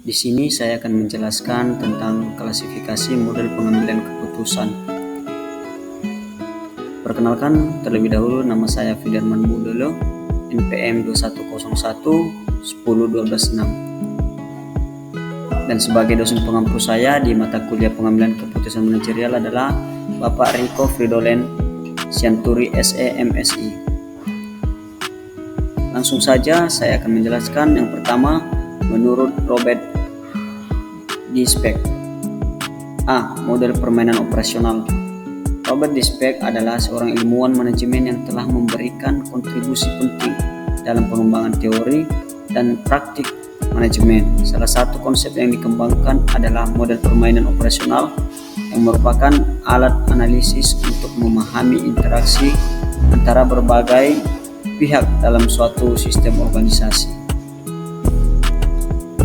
Di sini saya akan menjelaskan tentang klasifikasi model pengambilan keputusan. Perkenalkan, terlebih dahulu nama saya Fiderman Budolo, NPM 2101-10126. Dan sebagai dosen pengampu saya di mata kuliah pengambilan keputusan manajerial adalah Bapak Riko Fridolen Sianturi SE MSI. Langsung saja saya akan menjelaskan yang pertama menurut Robert Dysbeck. A. Model permainan operasional. Robert Dysbeck adalah seorang ilmuwan manajemen yang telah memberikan kontribusi penting dalam pengembangan teori dan praktik manajemen. Salah satu konsep yang dikembangkan adalah model permainan operasional yang merupakan alat analisis untuk memahami interaksi antara berbagai pihak dalam suatu sistem organisasi.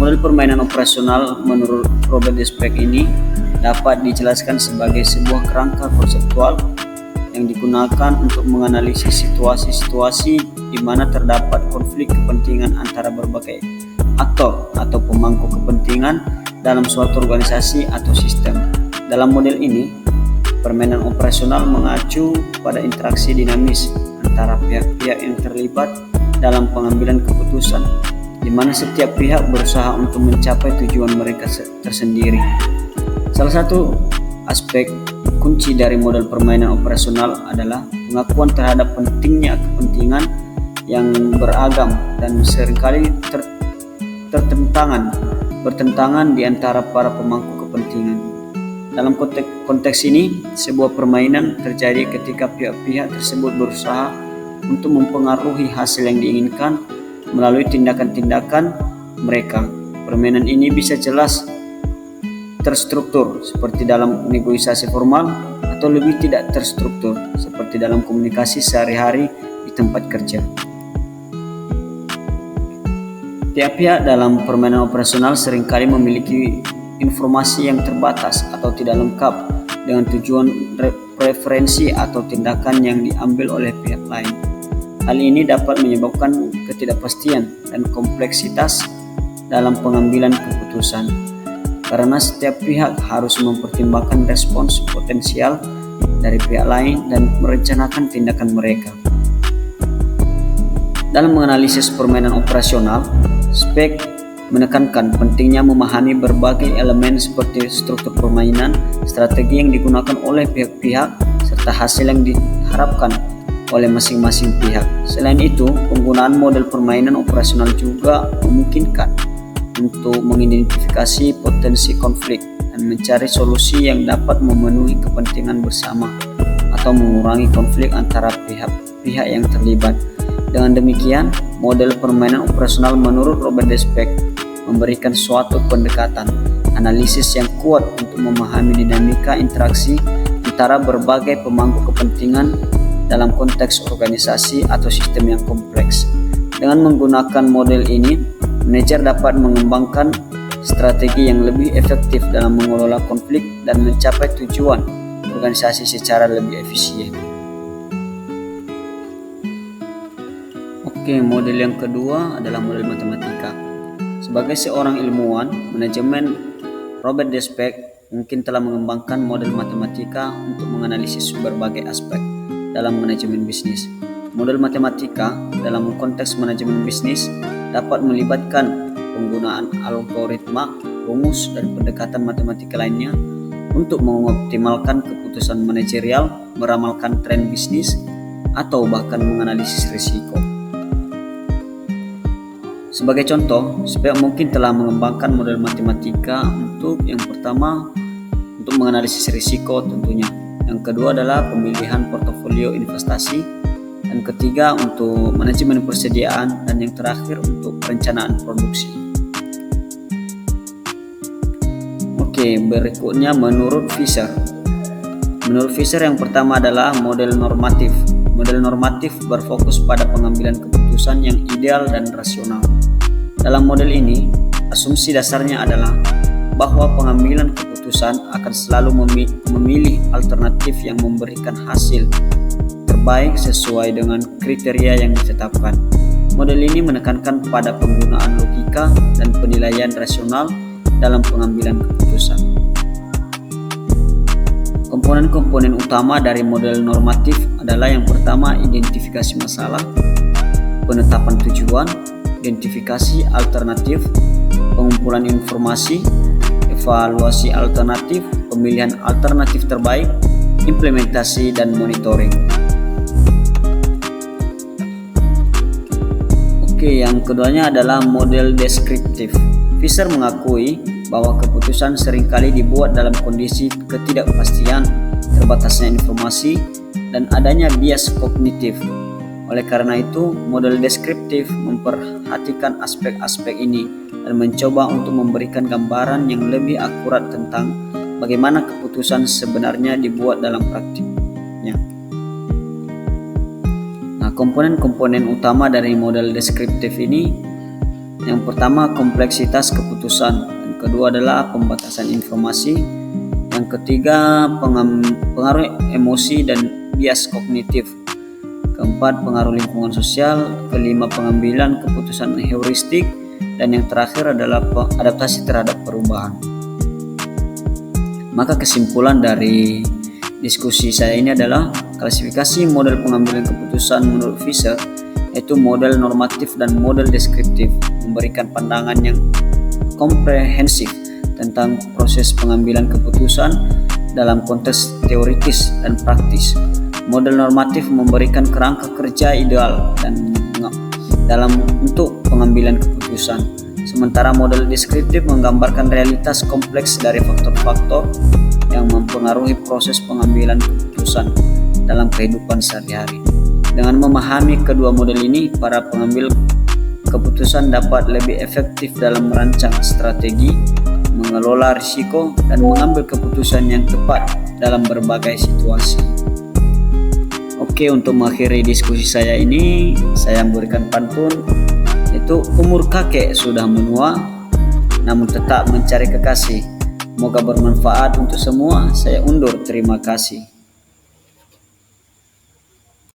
Model permainan operasional menurut Robert Dysbeck ini dapat dijelaskan sebagai sebuah kerangka konseptual yang digunakan untuk menganalisis situasi-situasi di mana terdapat konflik kepentingan antara berbagai aktor atau pemangku kepentingan dalam suatu organisasi atau sistem. Dalam model ini, permainan operasional mengacu pada interaksi dinamis antara pihak-pihak yang terlibat dalam pengambilan keputusan, di mana setiap pihak berusaha untuk mencapai tujuan mereka tersendiri. Salah satu aspek kunci dari model permainan operasional adalah pengakuan terhadap pentingnya kepentingan yang beragam dan seringkali bertentangan di antara para pemangku kepentingan. Dalam konteks ini, sebuah permainan terjadi ketika pihak-pihak tersebut berusaha untuk mempengaruhi hasil yang diinginkan melalui tindakan-tindakan mereka. Permainan ini bisa jelas terstruktur seperti dalam negosiasi formal atau lebih tidak terstruktur seperti dalam komunikasi sehari-hari di tempat kerja. Pihak-pihak dalam permainan operasional seringkali memiliki informasi yang terbatas atau tidak lengkap dengan tujuan preferensi atau tindakan yang diambil oleh pihak lain. Hal ini dapat menyebabkan ketidakpastian dan kompleksitas dalam pengambilan keputusan, karena setiap pihak harus mempertimbangkan respons potensial dari pihak lain dan merencanakan tindakan mereka. Dalam menganalisis permainan operasional, Dysbeck menekankan pentingnya memahami berbagai elemen seperti struktur permainan, strategi yang digunakan oleh pihak-pihak, serta hasil yang diharapkan oleh masing-masing pihak. Selain itu, penggunaan model permainan operasional juga memungkinkan untuk mengidentifikasi potensi konflik dan mencari solusi yang dapat memenuhi kepentingan bersama atau mengurangi konflik antara pihak-pihak yang terlibat. Dengan demikian, model permainan operasional menurut Robert Dysbeck memberikan suatu pendekatan analisis yang kuat untuk memahami dinamika interaksi antara berbagai pemangku kepentingan dalam konteks organisasi atau sistem yang kompleks. Dengan menggunakan model ini, manajer dapat mengembangkan strategi yang lebih efektif dalam mengelola konflik dan mencapai tujuan organisasi secara lebih efisien. Oke, model yang kedua adalah model matematika. Sebagai seorang ilmuwan manajemen, Robert Dysbeck mungkin telah mengembangkan model matematika untuk menganalisis berbagai aspek dalam manajemen bisnis. Model matematika dalam konteks manajemen bisnis dapat melibatkan penggunaan algoritma, rumus, dan pendekatan matematika lainnya untuk mengoptimalkan keputusan manajerial, meramalkan tren bisnis, atau bahkan menganalisis risiko. Sebagai contoh, Dysbeck mungkin telah mengembangkan model matematika untuk yang pertama untuk menganalisis risiko tentunya. Yang kedua adalah pemilihan portofolio investasi, dan ketiga untuk manajemen persediaan, dan yang terakhir untuk perencanaan produksi. Oke, berikutnya menurut Fisher. Menurut Fisher yang pertama adalah model normatif. Model normatif berfokus pada pengambilan keputusan yang ideal dan rasional. Dalam model ini, asumsi dasarnya adalah bahwa pengambilan keputusan akan selalu memilih alternatif yang memberikan hasil terbaik sesuai dengan kriteria yang ditetapkan. Model ini menekankan pada penggunaan logika dan penilaian rasional dalam pengambilan keputusan. Komponen-komponen utama dari model normatif adalah yang pertama identifikasi masalah, penetapan tujuan, identifikasi alternatif, pengumpulan informasi, evaluasi alternatif, pemilihan alternatif terbaik, implementasi dan monitoring. Oke, yang keduanya adalah model deskriptif. Visser mengakui bahwa keputusan seringkali dibuat dalam kondisi ketidakpastian, terbatasnya informasi, dan adanya bias kognitif. Oleh karena itu, model deskriptif memperhatikan aspek-aspek ini dan mencoba untuk memberikan gambaran yang lebih akurat tentang bagaimana keputusan sebenarnya dibuat dalam praktiknya. Nah, komponen-komponen utama dari model deskriptif ini, yang pertama kompleksitas keputusan, yang kedua adalah pembatasan informasi, yang ketiga pengaruh emosi dan bias kognitif, keempat pengaruh lingkungan sosial, kelima pengambilan keputusan heuristik, dan yang terakhir adalah adaptasi terhadap perubahan. Maka kesimpulan dari diskusi saya ini adalah klasifikasi model pengambilan keputusan menurut Visser yaitu model normatif dan model deskriptif, memberikan pandangan yang komprehensif tentang proses pengambilan keputusan dalam konteks teoritis dan praktis. Model normatif memberikan kerangka kerja ideal dan dalam untuk pengambilan keputusan, sementara model deskriptif menggambarkan realitas kompleks dari faktor-faktor yang mempengaruhi proses pengambilan keputusan dalam kehidupan sehari-hari. Dengan memahami kedua model ini, para pengambil keputusan dapat lebih efektif dalam merancang strategi, mengelola risiko, dan mengambil keputusan yang tepat dalam berbagai situasi. Oke, untuk mengakhiri diskusi saya ini, saya memberikan pantun, yaitu umur kakek sudah menua, namun tetap mencari kekasih. Semoga bermanfaat untuk semua. Saya undur, terima kasih.